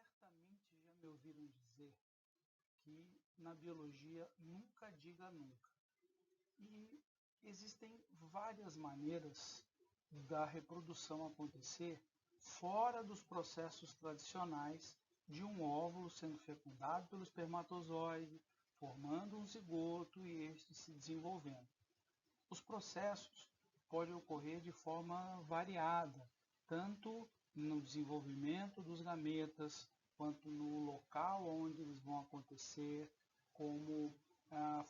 Certamente já me ouviram dizer que na biologia nunca diga nunca. E existem várias maneiras da reprodução acontecer fora dos processos tradicionais de um óvulo sendo fecundado pelo espermatozoide, formando um zigoto e este se desenvolvendo. Os processos podem ocorrer de forma variada, tanto no desenvolvimento dos gametas, quanto no local onde eles vão acontecer, como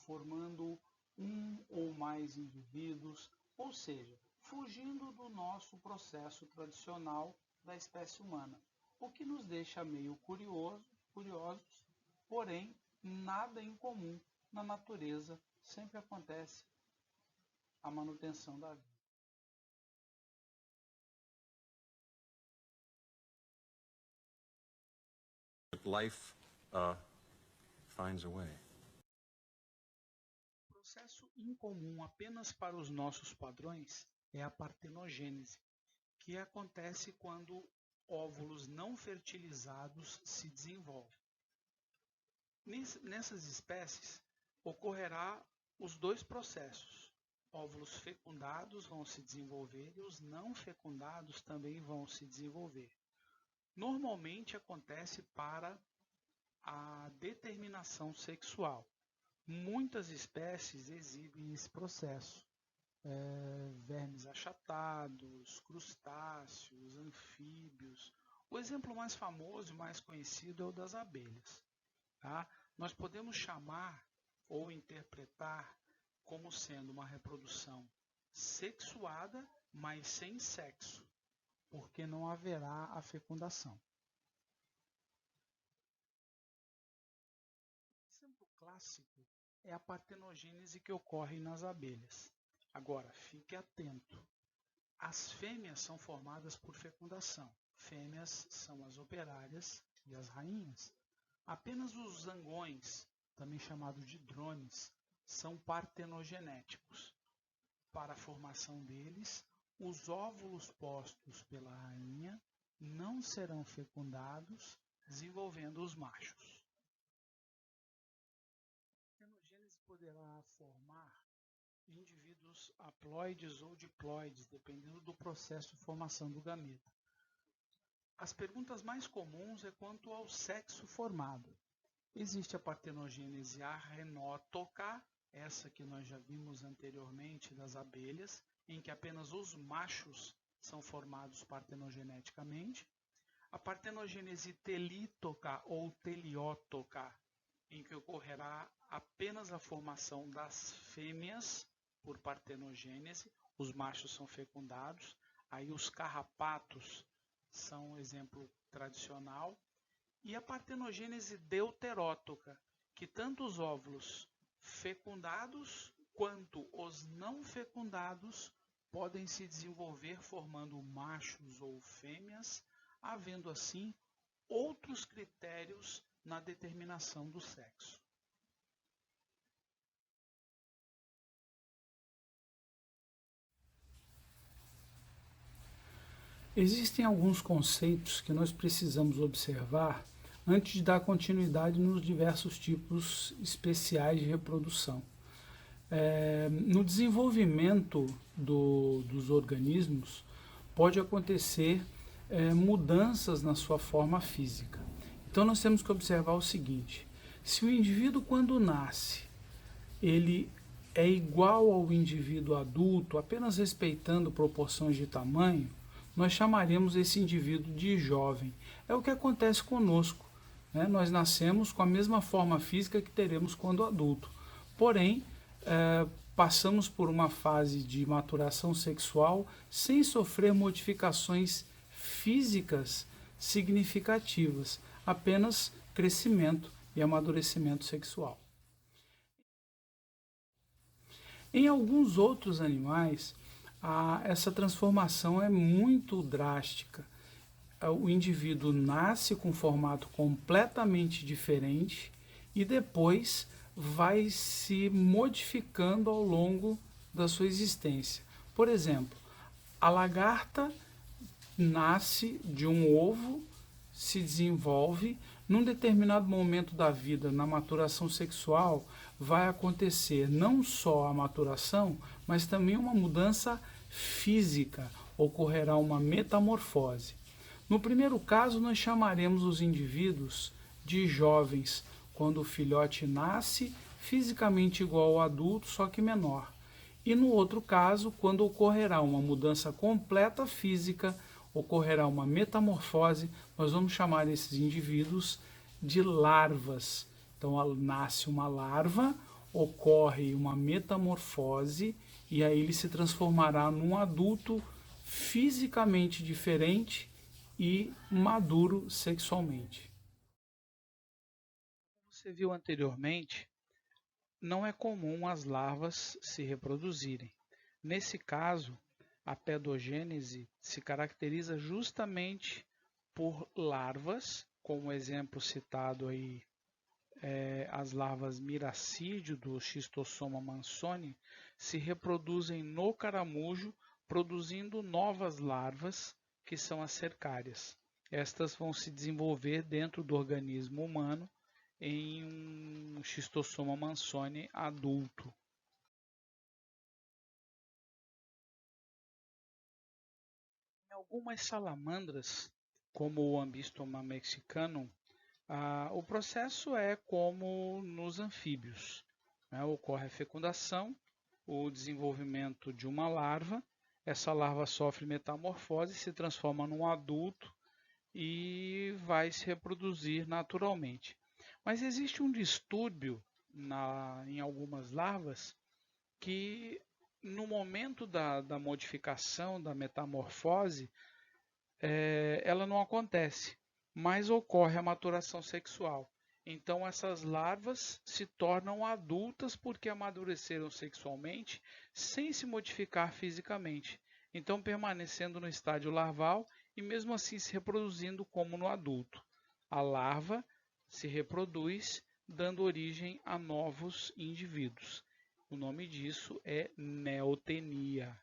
formando um ou mais indivíduos, ou seja, fugindo do nosso processo tradicional da espécie humana, o que nos deixa meio curiosos, porém nada incomum na natureza, sempre acontece a manutenção da vida. Life finds a way. O processo incomum apenas para os nossos padrões é a partenogênese, que acontece quando óvulos não fertilizados se desenvolvem. Nessas espécies, ocorrerá os dois processos. Óvulos fecundados vão se desenvolver e os não fecundados também vão se desenvolver. Normalmente acontece para a determinação sexual. Muitas espécies exibem esse processo. Vermes achatados, crustáceos, anfíbios. O exemplo mais famoso e mais conhecido é o das abelhas. Tá? Nós podemos chamar ou interpretar como sendo uma reprodução sexuada, mas sem sexo, porque não haverá a fecundação. O exemplo clássico é a partenogênese que ocorre nas abelhas. Agora, fique atento. As fêmeas são formadas por fecundação. Fêmeas são as operárias e as rainhas. Apenas os zangões, também chamados de drones, são partenogenéticos. Para a formação deles, os óvulos postos pela rainha não serão fecundados, desenvolvendo os machos. A partenogênese poderá formar indivíduos haploides ou diploides, dependendo do processo de formação do gameta. As perguntas mais comuns é quanto ao sexo formado. Existe a partenogênese arrenótoca, essa que nós já vimos anteriormente das abelhas, em que apenas os machos são formados partenogeneticamente. A partenogênese telítoca ou teliótoca, em que ocorrerá apenas a formação das fêmeas por partenogênese, os machos são fecundados, aí os carrapatos são um exemplo tradicional, e a partenogênese deuterótoca, que tanto os óvulos fecundados quanto os não fecundados podem se desenvolver formando machos ou fêmeas, havendo assim outros critérios na determinação do sexo. Existem alguns conceitos que nós precisamos observar antes de dar continuidade nos diversos tipos especiais de reprodução. No desenvolvimento dos organismos, pode acontecer mudanças na sua forma física. Então, nós temos que observar o seguinte: se o indivíduo, quando nasce, ele é igual ao indivíduo adulto, apenas respeitando proporções de tamanho, nós chamaremos esse indivíduo de jovem. É o que acontece conosco. Nós nascemos com a mesma forma física que teremos quando adulto. Porém, passamos por uma fase de maturação sexual sem sofrer modificações físicas significativas, apenas crescimento e amadurecimento sexual. Em alguns outros animais, essa transformação é muito drástica. O indivíduo nasce com um formato completamente diferente e depois vai se modificando ao longo da sua existência. Por exemplo, a lagarta nasce de um ovo, se desenvolve. Num determinado momento da vida, na maturação sexual, vai acontecer não só a maturação, mas também uma mudança física, ocorrerá uma metamorfose. No primeiro caso, nós chamaremos os indivíduos de jovens, quando o filhote nasce fisicamente igual ao adulto, só que menor. E no outro caso, quando ocorrerá uma mudança completa física, ocorrerá uma metamorfose, nós vamos chamar esses indivíduos de larvas. Então, nasce uma larva, ocorre uma metamorfose e aí ele se transformará num adulto fisicamente diferente e maduro sexualmente. Como você viu anteriormente, não é comum as larvas se reproduzirem. Nesse caso, a pedogênese se caracteriza justamente por larvas, como o exemplo citado aí, as larvas miracídio do Schistosoma mansoni se reproduzem no caramujo, produzindo novas larvas, que são as cercárias. Estas vão se desenvolver dentro do organismo humano em um Schistosoma mansoni adulto. Em algumas salamandras, como o Ambystoma mexicanum, o processo é como nos anfíbios, né? Ocorre a fecundação, o desenvolvimento de uma larva, essa larva sofre metamorfose, se transforma num adulto e vai se reproduzir naturalmente. Mas existe um distúrbio em algumas larvas que no momento da modificação, da metamorfose, ela não acontece, mas ocorre a maturação sexual. Então essas larvas se tornam adultas porque amadureceram sexualmente sem se modificar fisicamente. Então permanecendo no estágio larval e mesmo assim se reproduzindo como no adulto. A larva se reproduz, dando origem a novos indivíduos. O nome disso é neotenia.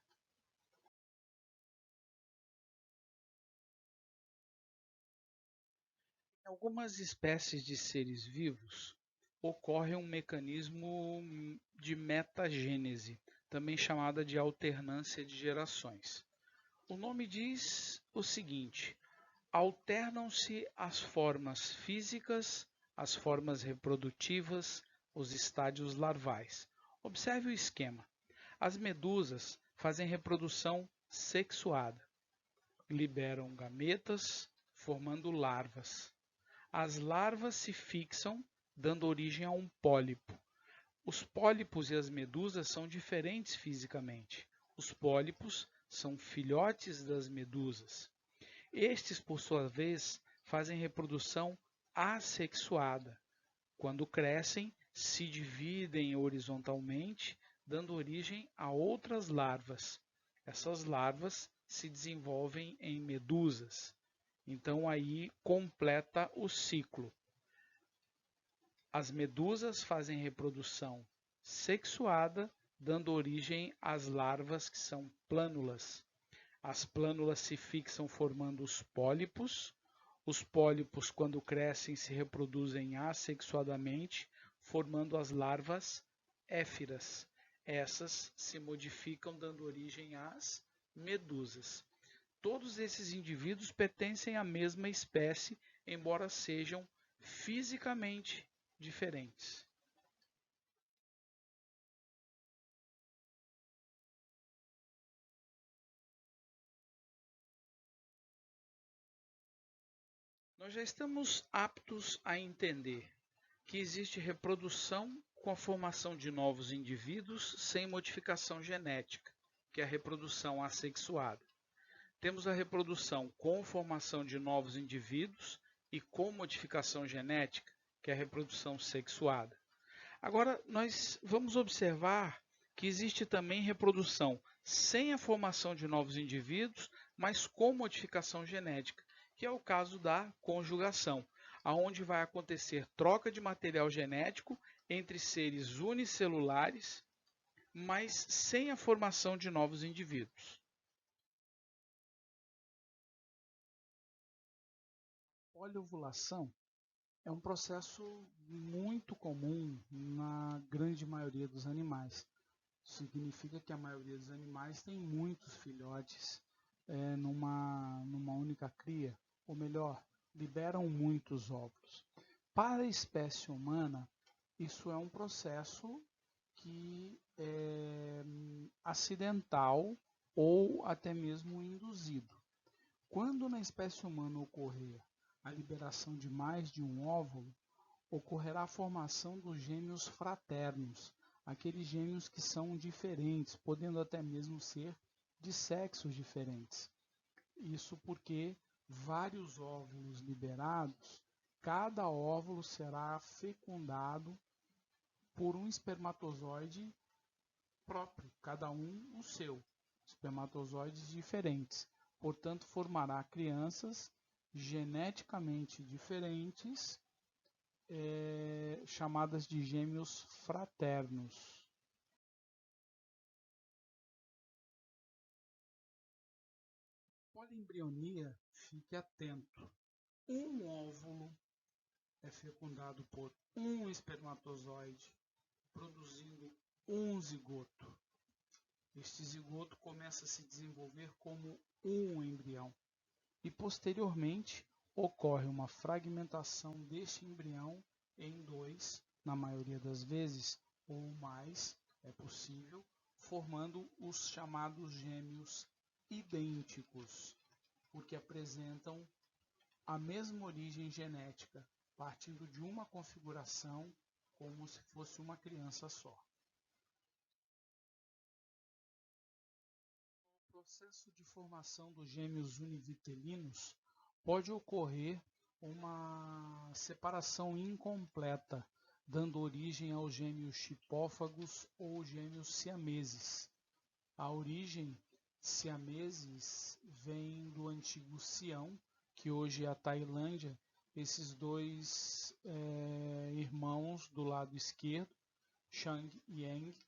Em algumas espécies de seres vivos, ocorre um mecanismo de metagênese, também chamada de alternância de gerações. O nome diz o seguinte: alternam-se as formas físicas, as formas reprodutivas, os estádios larvais. Observe o esquema. As medusas fazem reprodução sexuada, liberam gametas, formando larvas. As larvas se fixam, dando origem a um pólipo. Os pólipos e as medusas são diferentes fisicamente. Os pólipos são filhotes das medusas. Estes, por sua vez, fazem reprodução assexuada. Quando crescem, se dividem horizontalmente, dando origem a outras larvas. Essas larvas se desenvolvem em medusas. Então aí completa o ciclo. As medusas fazem reprodução sexuada, dando origem às larvas que são plânulas. As plânulas se fixam formando os pólipos. Os pólipos, quando crescem, se reproduzem assexuadamente, formando as larvas éfiras. Essas se modificam, dando origem às medusas. Todos esses indivíduos pertencem à mesma espécie, embora sejam fisicamente diferentes. Nós já estamos aptos a entender que existe reprodução com a formação de novos indivíduos sem modificação genética, que é a reprodução assexuada. Temos a reprodução com formação de novos indivíduos e com modificação genética, que é a reprodução sexuada. Agora, nós vamos observar que existe também reprodução sem a formação de novos indivíduos, mas com modificação genética, que é o caso da conjugação, onde vai acontecer troca de material genético entre seres unicelulares, mas sem a formação de novos indivíduos. poliovulação é um processo muito comum na grande maioria dos animais. Significa que a maioria dos animais tem muitos filhotes numa única cria, ou melhor, liberam muitos óvulos. Para a espécie humana, isso é um processo que é acidental ou até mesmo induzido. Quando na espécie humana ocorrer a liberação de mais de um óvulo, ocorrerá a formação dos gêmeos fraternos, aqueles gêmeos que são diferentes, podendo até mesmo ser de sexos diferentes. Isso porque vários óvulos liberados, cada óvulo será fecundado por um espermatozoide próprio, cada um o seu, espermatozoides diferentes. Portanto, formará crianças geneticamente diferentes, chamadas de gêmeos fraternos. Poliembrionia, fique atento. Um óvulo é fecundado por um espermatozoide, produzindo um zigoto. Este zigoto começa a se desenvolver como um embrião e, posteriormente, ocorre uma fragmentação deste embrião em dois, na maioria das vezes, ou mais, é possível, formando os chamados gêmeos idênticos, porque apresentam a mesma origem genética, partindo de uma configuração como se fosse uma criança só. O processo de formação dos gêmeos univitelinos pode ocorrer uma separação incompleta, dando origem aos gêmeos chipófagos ou gêmeos siameses. A origem siameses vem do antigo Sião, que hoje é a Tailândia. Esses dois irmãos do lado esquerdo, Shang e Yang,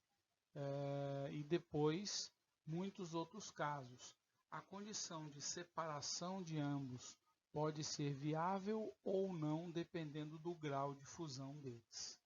e depois muitos outros casos. A condição de separação de ambos pode ser viável ou não, dependendo do grau de fusão deles.